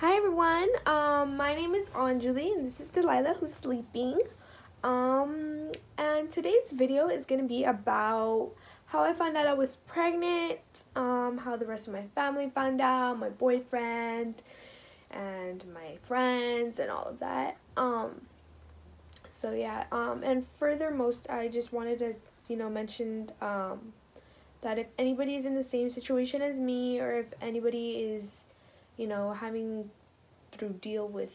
Hi everyone. My name is Anjali and this is Delilah who's sleeping. And today's video is gonna be about how I found out I was pregnant, how the rest of my family found out, my boyfriend, and my friends, and all of that. And furthermost, I just wanted to, mention that if anybody is in the same situation as me, or if anybody is having through deal with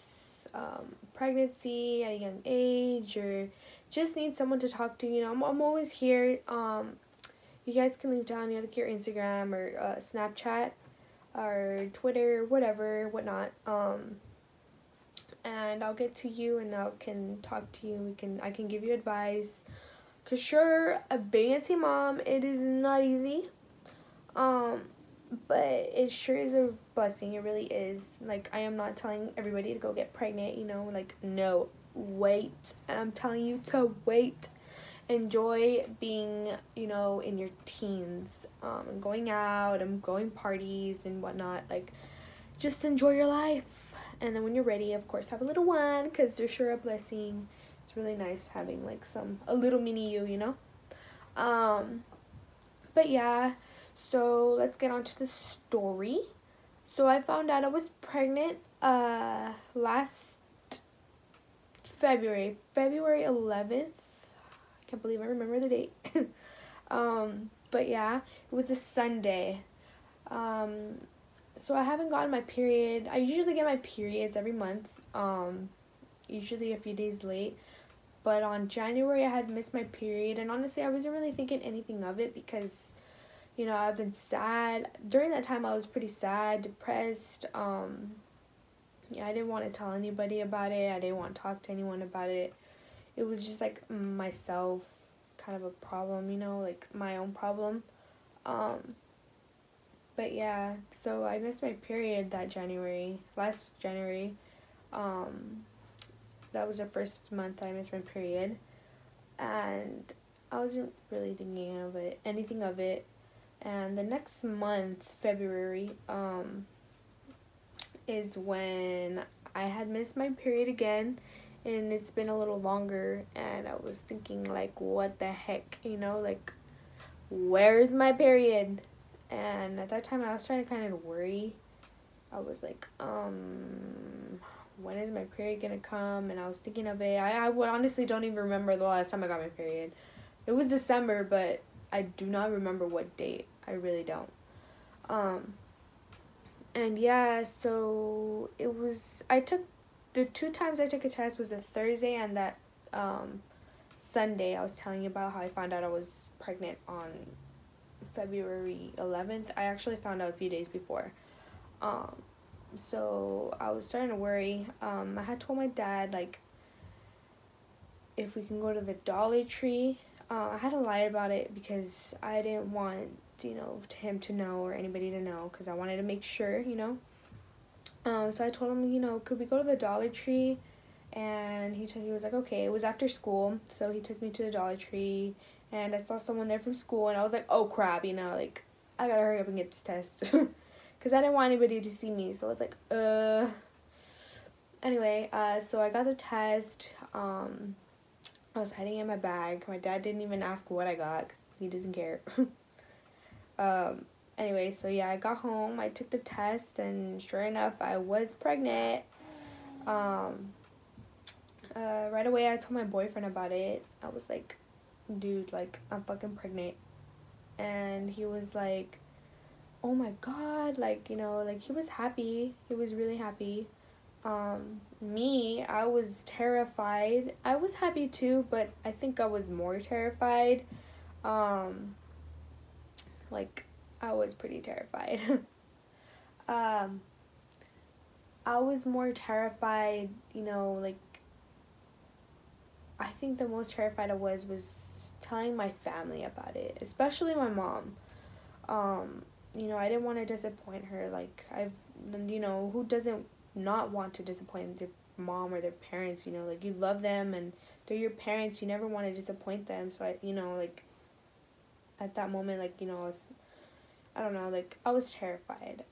pregnancy at a young age, or just need someone to talk to, I'm always here. You guys can leave down your Instagram or Snapchat or Twitter, whatnot. And I'll get to you and I can talk to you. I can give you advice. Cause sure, being a teen mom, it is not easy. But it sure is a blessing. It really is. Like, I am not telling everybody to go get pregnant, no, wait. And I'm telling you to wait. Enjoy being, in your teens, and going out and going parties and whatnot. Like, just enjoy your life. And then when you're ready, of course, have a little one, because they're sure a blessing. It's really nice having, like, a little mini you. But yeah. So let's get on to the story. So I found out I was pregnant last February 11th. I can't believe I remember the date. But yeah, it was a Sunday. So I haven't gotten my period. I usually get my periods every month. Usually a few days late. But on January I had missed my period, and honestly I wasn't really thinking anything of it because I've been sad. During that time, I was pretty sad, depressed. I didn't want to tell anybody about it. I didn't want to talk to anyone about it. It was just, like, myself, kind of a problem, like, my own problem. But, yeah, so I missed my period last January. That was the first month I missed my period. And I wasn't really thinking of anything of it. And the next month, February, is when I had missed my period again, and it's been a little longer, and I was thinking, like, what the heck, like, where's my period? And at that time, I was starting to kind of worry. I was like, when is my period gonna come? And I was thinking of it. I honestly don't even remember the last time I got my period. It was December, but I do not remember what date. I really don't. And yeah, so I took, the 2 times I took a test was a Thursday and that, Sunday. I was telling you about how I found out I was pregnant on February 11th. I actually found out a few days before. So I was starting to worry. I had told my dad, like, if we can go to the Dollar Tree. I had to lie about it because I didn't want, him to know or anybody to know, because I wanted to make sure, So I told him, could we go to the Dollar Tree? And he was like, okay. It was after school, so he took me to the Dollar Tree, and I saw someone there from school, and I was like, oh crap, like, I gotta hurry up and get this test, because I didn't want anybody to see me, so I was like, Anyway, so I got the test. I was hiding in my bag. My dad didn't even ask what I got, 'cause he doesn't care. Anyway, so yeah, I got home, I took the test, and sure enough, I was pregnant. Right away, I told my boyfriend about it. I was like, dude, like, I'm fucking pregnant. And he was like, oh my god, like, like, he was happy. He was really happy. Me, I was terrified. I was happy too, but I think I was more terrified. Like, I was pretty terrified. I was more terrified, like, I think the most terrified I was telling my family about it, especially my mom. I didn't want to disappoint her. Like, who doesn't not want to disappoint their mom or their parents, like, you love them and they're your parents, you never want to disappoint them. So like, at that moment, like, if, I don't know, like, I was terrified.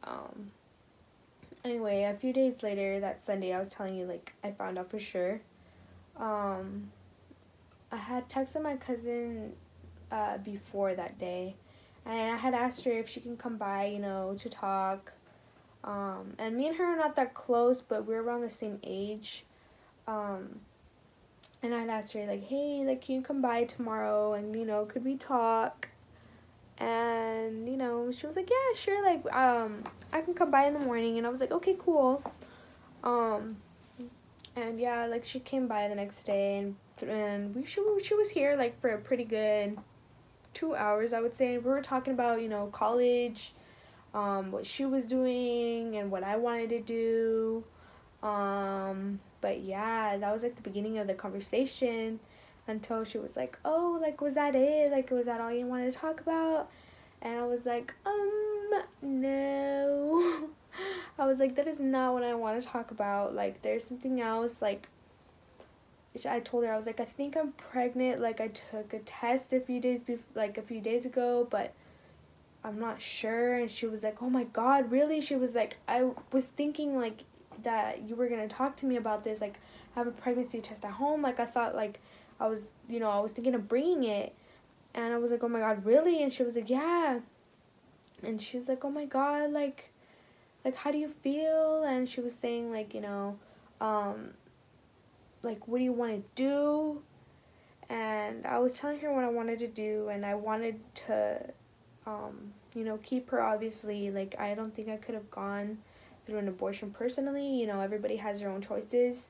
Anyway, a few days later, that Sunday, I was telling you, like, I found out for sure. I had texted my cousin before that day, and I had asked her if she can come by, to talk. And me and her are not that close, but we're around the same age. And I'd asked her, like, hey, like, can you come by tomorrow, and, could we talk? And, she was like, yeah, sure, like, I can come by in the morning. And I was like, okay, cool. And yeah, like, she came by the next day, and she was here, like, for a pretty good 2 hours, I would say. We were talking about, college, what she was doing, and what I wanted to do. But yeah, that was, like, the beginning of the conversation, until she was like, oh, like, was that it? Like, was that all you wanted to talk about? And I was like, no. I was like, that is not what I want to talk about. Like, there's something else. Like, I told her, I was like, I think I'm pregnant. Like, I took a test a few days ago, but I'm not sure. And she was like, oh my God, really? She was like, I was thinking, like, that you were going to talk to me about this. Like, I have a pregnancy test at home. Like, I thought, like, I was thinking of bringing it. And I was like, oh my God, really? And she was like, yeah. And she's like, oh my God, like, how do you feel? And she was saying, like, like, what do you want to do? And I was telling her what I wanted to do, and I wanted to, keep her, obviously. Like, I don't think I could have gone through an abortion personally. Everybody has their own choices.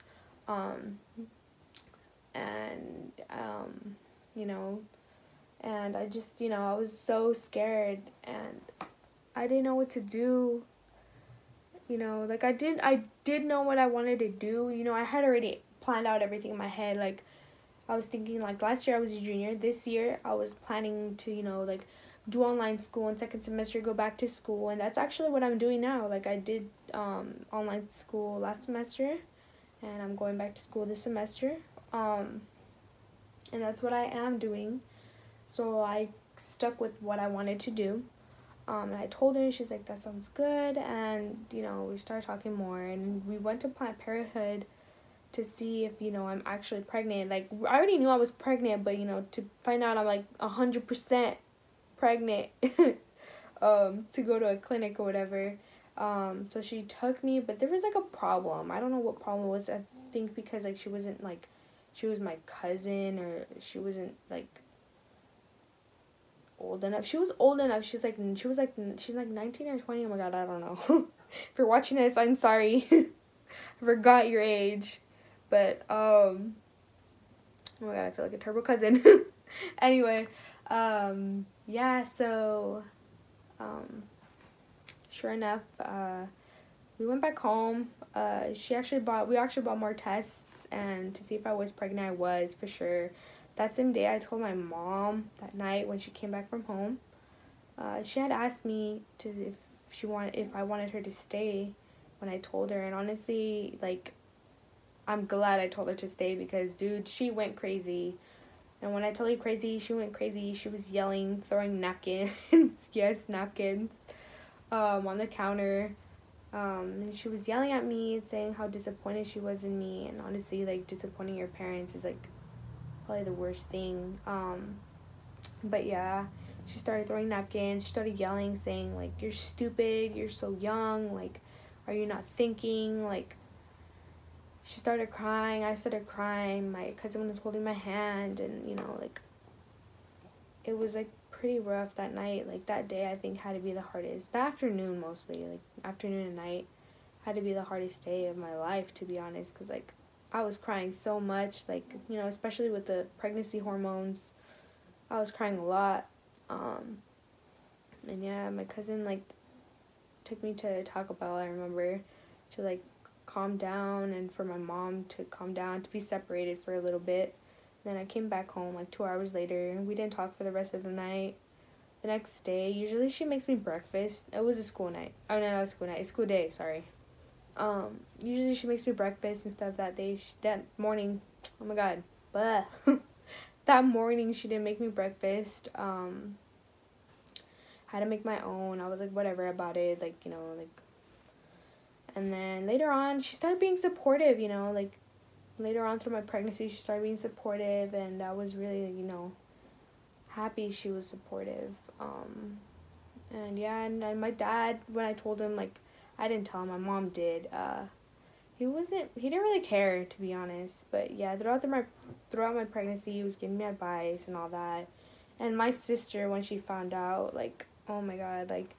And I just, I was so scared, and I didn't know what to do. Like, I did know what I wanted to do. I had already planned out everything in my head. Like, I was thinking, like, last year I was a junior. This year I was planning to, like, do online school, and second semester go back to school. And that's actually what I'm doing now. Like, I did online school last semester, and I'm going back to school this semester. And that's what I am doing. So I stuck with what I wanted to do. And I told her, she's like, that sounds good. And, we started talking more, and we went to Planned Parenthood to see if, I'm actually pregnant. Like, I already knew I was pregnant, but, to find out I'm, like, 100% pregnant, to go to a clinic or whatever. So she took me, but there was, like, a problem. I don't know what problem it was. I think because, like, she wasn't, like, she was my cousin, or she wasn't, like, old enough. She was old enough. She's like 19 or 20. Oh my God, I don't know. If you're watching this, I'm sorry. I forgot your age. But oh my God, I feel like a turbo cousin. Anyway, yeah, so sure enough, we went back home. We actually bought more tests, and to see if I was pregnant. I was, for sure. That same day, I told my mom that night when she came back from home. She had asked me if I wanted her to stay when I told her. And honestly, like, I'm glad I told her to stay, because, dude, she went crazy. And when I tell you crazy, she went crazy. She was yelling, throwing napkins, yes, napkins, on the counter. And she was yelling at me, saying how disappointed she was in me. And honestly, like, disappointing your parents is, like, probably the worst thing. But yeah, she started throwing napkins. She started yelling, saying, like, you're stupid, you're so young, like, are you not thinking? Like, she started crying. I started crying. My cousin was holding my hand, and, like, it was, like, pretty rough that night. Like, that day, I think, had to be the hardest. The afternoon, mostly, like, afternoon and night had to be the hardest day of my life, to be honest, because, like, I was crying so much, like, especially with the pregnancy hormones. I was crying a lot. And yeah, my cousin, like, took me to Taco Bell, I remember, to, like, calm down, and for my mom to calm down, to be separated for a little bit. Then I came back home, like, 2 hours later, and we didn't talk for the rest of the night. The next day, usually she makes me breakfast. It was a school night. Oh, no, not a school night. It's school day, sorry. Usually she makes me breakfast and stuff that day. That morning, oh my God, blah. That morning she didn't make me breakfast. I had to make my own. I was like, whatever about it, like, like, And then later on, she started being supportive, like later on through my pregnancy, she started being supportive, and I was really, happy she was supportive. And yeah, and my dad, when I told him, like, I didn't tell him, my mom did, he didn't really care, to be honest. But yeah, throughout my pregnancy, he was giving me advice and all that. And my sister, when she found out, like, oh my god, like,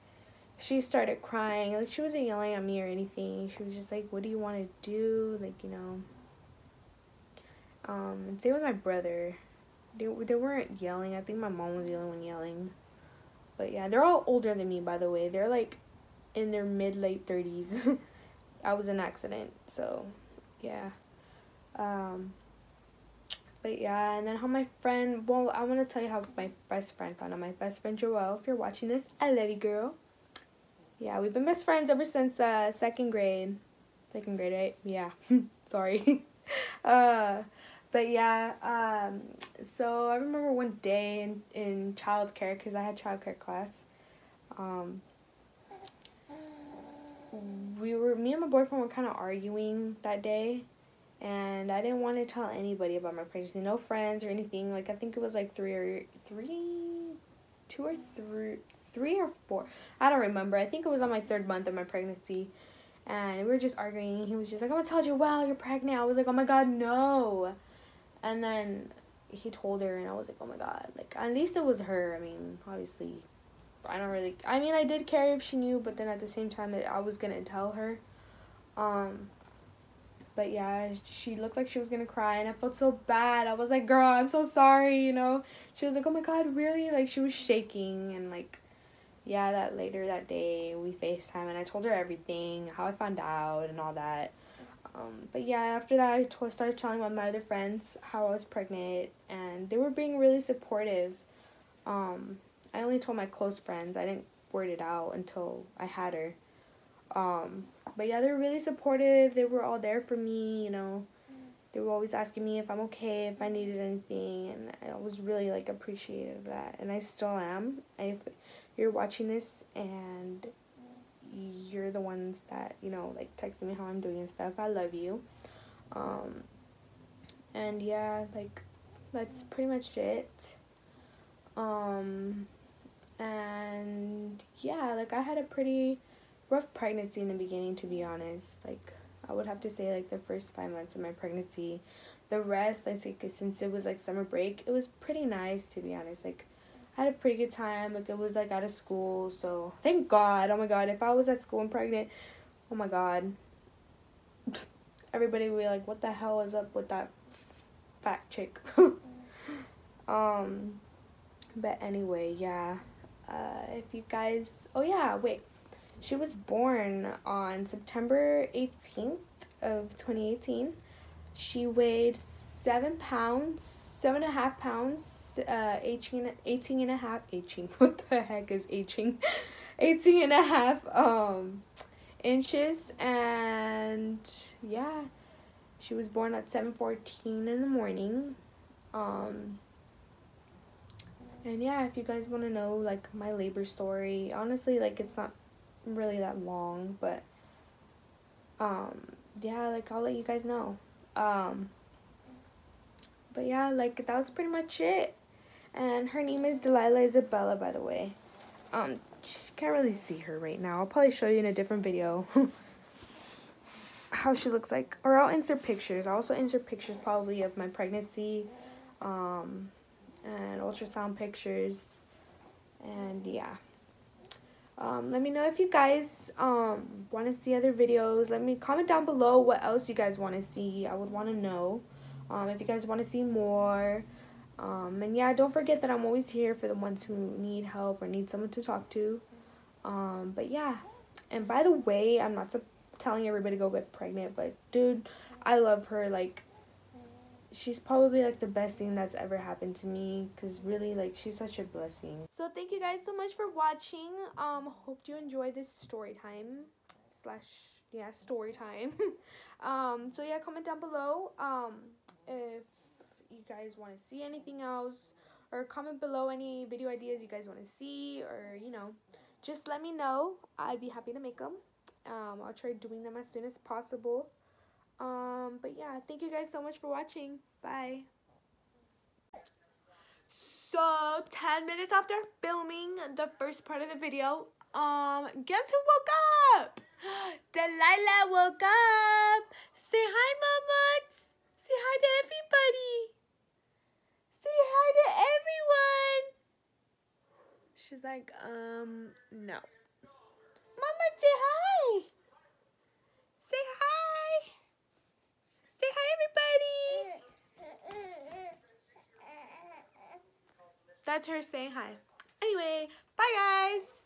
she started crying. Like, she wasn't yelling at me or anything. She was just like, what do you want to do? Like, and same with my brother. They weren't yelling. I think my mom was the only one yelling. But yeah, they're all older than me, by the way. They're like in their late 30s. I was an accident, so yeah. But yeah, and then how my friend, well, I want to tell you how my best friend found out. My best friend Joelle, if you're watching this, I love you, girl. Yeah, we've been best friends ever since second grade. Second grade, right? Yeah. Sorry. But yeah, so I remember one day in childcare, because I had childcare class, me and my boyfriend were kind of arguing that day, and I didn't want to tell anybody about my pregnancy, no friends or anything. Like, I think it was like three or four. I don't remember. I think it was on my 3rd month of my pregnancy, and we were just arguing. He was just like, I'm gonna tell Joelle you're pregnant. I was like, oh my god, no. And then he told her, and I was like, oh my god. Like, at least it was her. I mean, obviously, I did care if she knew, but then at the same time, I was gonna tell her. But yeah, she looked like she was gonna cry, and I felt so bad. I was like, girl, I'm so sorry, She was like, oh my god, really? Like, she was shaking, and like, yeah, later that day, we FaceTime, and I told her everything, how I found out, and all that. But yeah, after that, I started telling my other friends how I was pregnant, and they were being really supportive. I only told my close friends. I didn't word it out until I had her. But yeah, they were really supportive. They were all there for me, They were always asking me if I'm okay, if I needed anything, and I was really, like, appreciative of that. And I still am. If you're watching this and you're the ones that, like, texting me how I'm doing and stuff, I love you. And yeah, like, that's pretty much it. And yeah, like, I had a pretty rough pregnancy in the beginning, to be honest. Like, I would have to say, like, the first 5 months of my pregnancy. The rest, I'd say, since it was, like, summer break, it was pretty nice, to be honest. Like, I had a pretty good time. Like, it was, like, out of school, so thank God. Oh my god, if I was at school and pregnant, oh my god, everybody would be like, what the hell is up with that fat chick? But anyway, yeah. If you guys, oh yeah, wait. She was born on September 18th of 2018. She weighed 7 pounds, 7.5 pounds, 18 and a half, what the heck is 18? 18 and a half, inches, and yeah, she was born at 7:14 in the morning. And yeah, if you guys want to know, like, my labor story, honestly, like, it's not really that long, but yeah, like, I'll let you guys know. But yeah, like, that was pretty much it. And her name is Delilah Isabella, by the way. You can't really see her right now. I'll probably show you in a different video how she looks like, or I'll insert pictures. I'll also insert pictures probably of my pregnancy, and ultrasound pictures, and yeah. Let me know if you guys want to see other videos. Let me comment down below what else you guys want to see. I would want to know if you guys want to see more. And yeah, don't forget that I'm always here for the ones who need help or need someone to talk to. But yeah, and by the way, I'm not telling everybody to go get pregnant, but dude, I love her. Like, she's probably, like, the best thing that's ever happened to me, because really, like, she's such a blessing. So thank you guys so much for watching. Hope you enjoy this story time story time. So yeah, comment down below if you guys want to see anything else, or comment below any video ideas you guys want to see, or just let me know. I'd be happy to make them. I'll try doing them as soon as possible. But yeah, thank you guys so much for watching. Bye. So 10 minutes after filming the first part of the video, guess who woke up? Delilah woke up. Say hi, Mama. Say hi to everybody. Say hi to everyone. She's like, no. Mama, say hi. Say hi. Say hi, everybody. That's her saying hi. Anyway, bye guys.